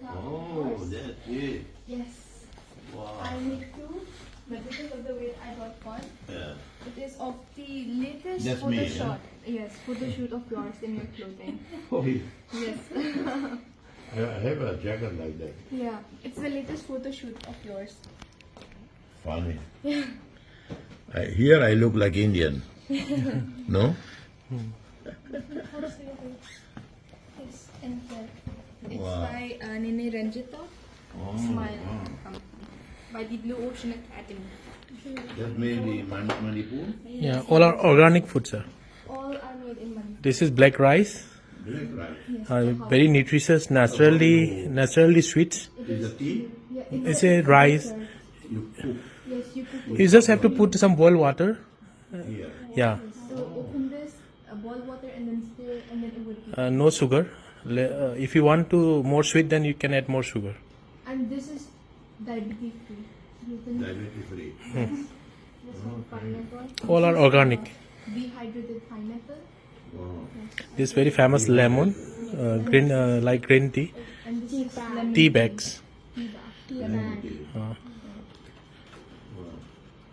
Oh, that's it. Yes. Wow. I need two, but because of the weight, I got one. Yeah. It is of the latest That's photo me, shot. Yes, photo shoot of yours in your clothing. Oh, yeah. Yes. I have a jacket like that. Yeah, it's the latest photo shoot of yours. Funny. Here I look like Indian. No? Yes, and it's Wow. by Nene Ranjita. Smile. wow. By the Blue Ocean Academy. That may be Manipur. Yeah, all are organic food, sir. All are made in Manipur. This is black rice, Black rice. Yes. very nutritious, naturally sweet. Is a tea? Yeah, It's a rice. You cook Yes, you cook it. You just have to put some boiled water. here. Yeah, So open this, boil water, and then stir, and then it would be. no sugar. If you want to more sweet, then you can add more sugar. And this is diabetes free. Gluten. Diabetes free. This one pineapple. All are organic. Dehydrated pineapple. Wow. This very famous lemon, green like green tea, And this is lemon tea bags. Lemon tea. Wow.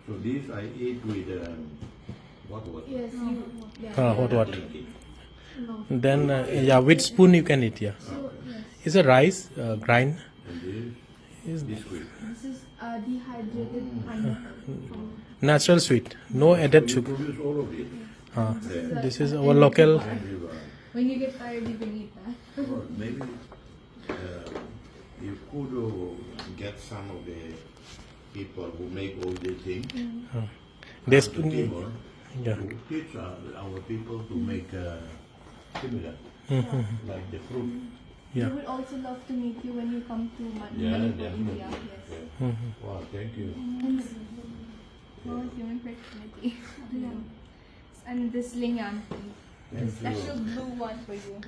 So this I eat with what water? Yes, you. Yeah. Hot water. No. Then yeah, with spoon you can eat. Yeah, So yes, it's a rice grind. And Is this sweet. this is dehydrated pineapple. natural sweet, no added You sugar. produce all of it. This is our local. When you get tired, you can eat that. Or maybe you could get some of the people who make all these things This, to Timor yeah. to teach our people to make similar, like the fruit. Yeah. We would also love to meet you when you come to Yeah, Manipur, definitely. India. Yes. Yeah. Wow, thank you. For human fertility. Yeah. And this Lingyang tea. The special blue one for you.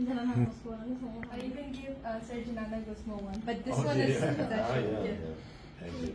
Or you can give Sir Janana Gusmo one. But this one is yeah. special. Ah, yeah, Yeah. yeah. Thank you.